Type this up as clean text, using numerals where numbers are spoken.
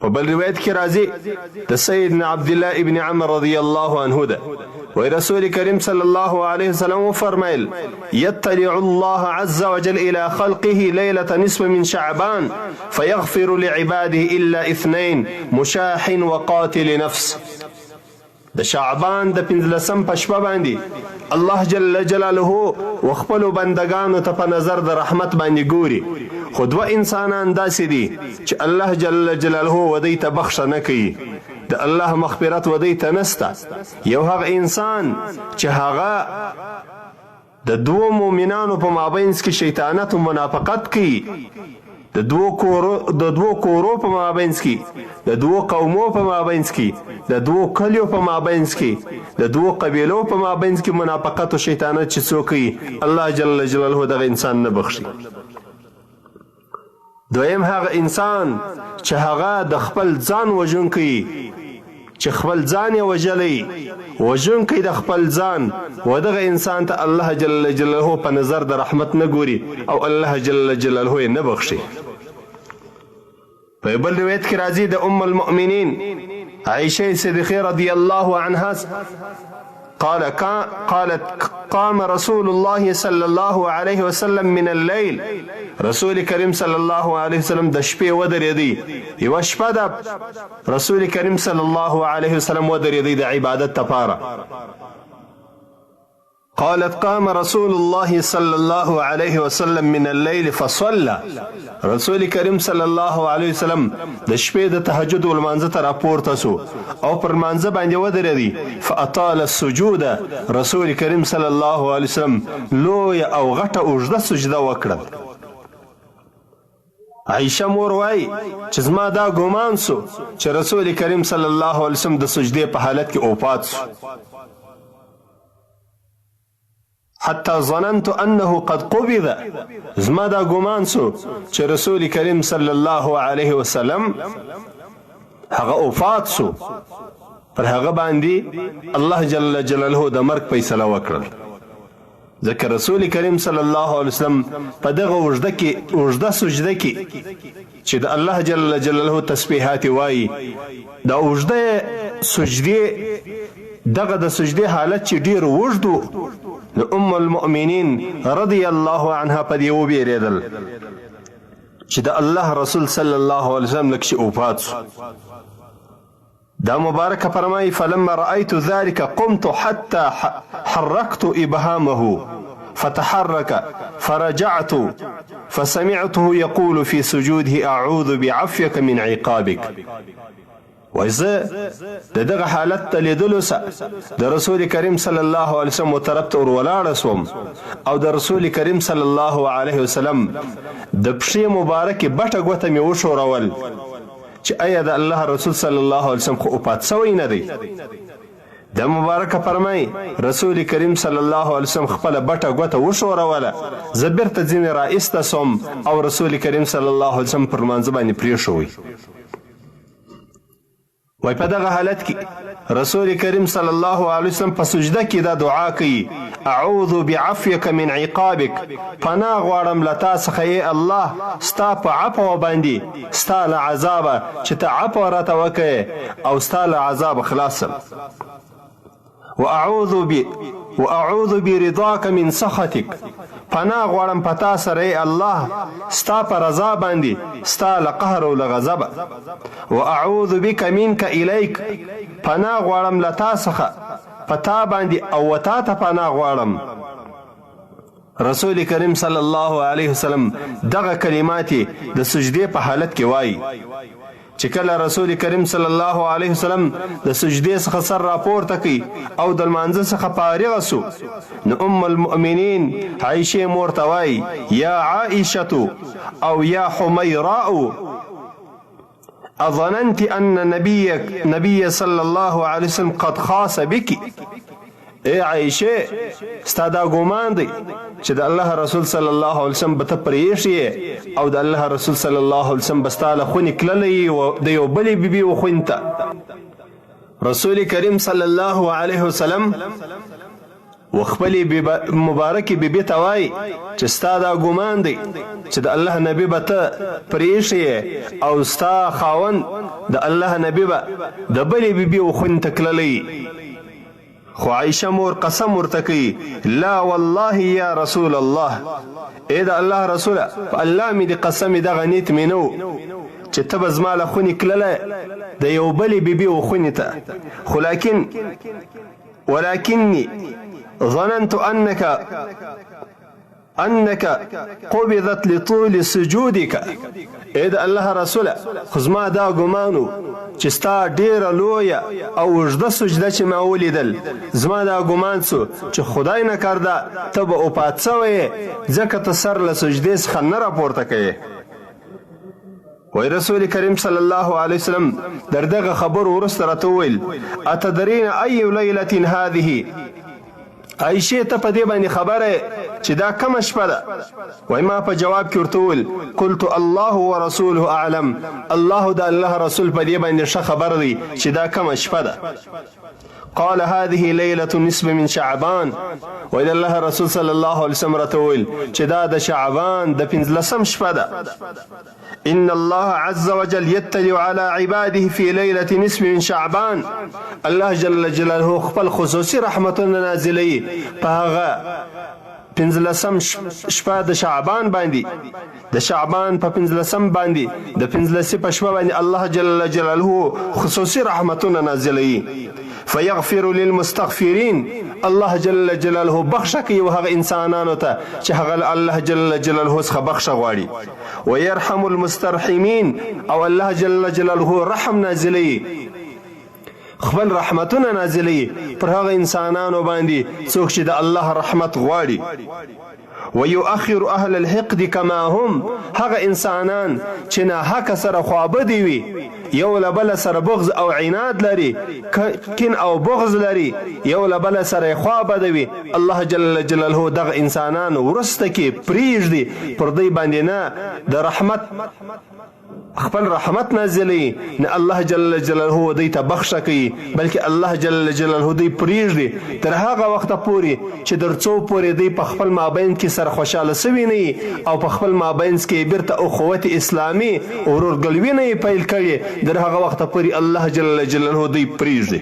په بل روایت کې راځي د سیدنا عبدالله ابن عمر رضی الله عنه ده وی رسول کریم صلی الله علیه وسلم فرمایل یطلع الله عز وجل الى خلقه ليلة نصف من شعبان فيغفر لعباده الا اثنين مشاح وقاتل نفس د شعبان د 15 په شپه باندې الله جل جلاله وخپل بندگانو ته په نظر د رحمت باندې ګوري خو دوه انسانان داسې دي چې الله جل جلاله ودی ته بخښه نه کوي د الله مغفرت ودی ته نسته یو هغه انسان چې هغه د دوه مؤمنانو په مابینځ کې شیطانت او منافقت کوي د دوه کورو په مابینځ کې د دوه قومو په مابینځ کې د دوه کلیو په مابینځ کې د دوه قبیلو په مابینځ کې منافقت او شیطانت چې څوک کوي الله جل جلاله دغه انسان نه بخښي دویم هغه انسان چې هغه د خپل ځان وژونکی چې خپل ځان یې وژلی وژونکی د خپل ځان و دغه انسان ته الله جل جلاله په نظر د رحمت نه ګوري او الله جل جلاله یې نه بخښي په بل روایت کې راځي د ام المؤمنین عائشه صدیقه رضی الله عنها قالت قام رسول الله صلى الله عليه وسلم من الليل رسول کریم صلی الله علیه وسلم د شپې ودرېدی یوه شپه ده رسول کریم صلی الله علیه وسلم ودرېدی د عبادت لپاره قالت قام رسول الله صلى الله عليه وسلم من الليل فصلى رسول کریم صلی الله علیه وسلم د شپې د تهجد ولمانځه ته راپورته سو او پر مانځه باندې ودرېدی فاطال السجود رسول کریم صلی الله علیه وسلم لویه او غټه اوږده سجده وکړه عائشه مور وای چې زما دا ګمان سو چې رسول کریم صلی الله علیه وسلم د سجدې په حالت کې وفات سو حتى ظننت انه قد قبض زما دا ګمان سو چې رسول کریم صلی الله علیه وسلم هغه وفات سو پر هغه باندې الله جل جلاله د مرګ فیصله وکړه ځکه رسول کریم صلی الله علیه وسلم په دغه اوږده سجده کې چې د الله جل جلاله تسبیحات وایي دا اوږده سجدې دغه د سجدې حالت چې ډیر اوږد و د ام المؤمنین رضی الله عنها په دې وبېرېدل چې د الله رسول صلی الله علیه وسلم لکه چې وفات شو دا مبارکه فرمایي فلما رأيت ذلك قمت حتى حركت إبهامه فتحرك فرجعت فسمعته يقول في سجوده أعوذ بعفوك من عقابك وإذا دغه حالت ته لیدلو سه د رسول کریم صلی الله علیه وسلم طرف ته ولاړ سوم او د رسول کریم صلی الله علیه وسلم د پښې مبارکې بټه ګوته مې وښورول چې آیا د الله رسول صلی الله علیه وسلم خو وفات سوی نه دی د مبارکه فرمای رسول کریم صلی الله علیه وسلم خپل بټه ګوته وښوروله زه بیرته ځینې راایسته سوم او رسول کریم صلی الله علیه وسلم پر لمانځه باندې پرېښوی وای په دغه حالت کې رسول کریم صلی الله علیه وسلم په سجده کې دا دعا کوي اعوذ بعفوک من عقابک پناه غواړم له تا څخه ای الله ستا په عفو باندې ستا له عذابه چې ته عفو راته وکړې او ستا له عذاب خلاصم واعوذ برضاك من سخطك پناه غواړم په تا سره ای الله ستا په رضا باندې ستا له قهر او له غضب واعوذ بك منك اليك پناه غواړم له تا څخه په تا باندې او تا ته پناه غواړم رسول کریم صلی الله علیه وسلم دغه کلمات د سجدې په حالت کې وایي چې کله رسول کریم صلی الله علیه وسلم د سجدې څخه سر راپورته کوي او د لمانځه څخه فارغ سو نو ام المؤمنین عائشه مور ته وایي یا عائشه او یا حمیراء اظننت ان نبی صلی الله علیه وسلم قد خاص بك ای عائشه ستا دا ګمان دی چې د الله رسول صلی الله علیه وسلم به ته پرېښې او د الله رسول صلی الله علیه وسلم به ستا له خونې تللی د یو بلې بیبي وخونې ته رسول کریم صلی الله علیه وسلم و خپلې مبارکې بیبي ته وایي چې ستا دا ګمان دی چې د الله نبي به ته پرېښې او ستا خاوند د الله نبي به د بلې بیبي وخونې ته تللی. خو عایشه مور قسم ورته کوي لا والله یا رسول الله، ای د الله رسوله په الله مې د قسم دغه نیت مې نه و چې ته به زما له خونې تللی د یو بلې بیبي وخونې ته. خو ولكني ظننت أنك قبضت لطول سجودك. اې د الله رسوله خو زما دا ګمان و چې ستا ډېره لویه او اوږده سجده چې ما ولیدل، زما دا ګمان سو چې خدای نه کرده ته به وفات سوی ځکه ته سر له سجدې څخه نه راپورته کوې. وی رسول کریم صلی الله علیه وسلم در دغه خبرو وروسته راته وویل اتدرین ای لیلة هذه، عایشې ته په دې باندې خبره چې دا کومه شپه ده؟ وای ما په جواب کې ورته وویل قلت الله ورسوله اعلم، الله د الله رسول په دې باندې ښه خبر دی چې دا کومه شپه ده. قال هذه ليلة النصف من شعبان، وإلى الله رسول صلى الله عليه وسلم رتول چې دا د شعبان د 15 شپه ده. إن الله عز وجل يطلع على عباده في ليلة نصف من شعبان، الله جل جلاله خپل خصوصي رحمتونه نازلوي په هغه 15 شپه د شعبان باندې، د شعبان په 15 باندې د 15 په شپه باندې الله جل جلاله خصوصي رحمتونه نازلوي. فيغفر للمستغفرين، الله جل جلاله بخښه کوي هغه انسانانو ته چې هغه الله جل جلاله څخه بخښه غواړي. ويرحم المسترحمين، او الله جل جلاله رحم نازلوي، خپل رحمتونه نازلوي پر هغه انسانانو باندې څوک چې د الله رحمت غواړي. ويؤخر اهل الحقد كما هم، هغه انسانان چې ناحقه سره خوابدي وي، یو له بل سره بغض او عناد لري، کین او بغض لري، یو له بل سره خوابدي وي، الله جل جلاله دغه انسانان ورسته کې پریږدي پر دوی باندې نه د رحمت خپل رحمت نازلي، نه الله جل جلاله دوی ته بخښه کوي، بلکې الله جل جلاله دوی پریږدي تر هغه وخته پورې چې درڅو پورې دوی په خپل مابین کې سره خوشاله سوي نه او په خپل مابین کې بیرته اخوت اسلامي ورورګلوي نه پیل کړي، در هغه وخته پورې الله جل جلاله دوی پریږدي.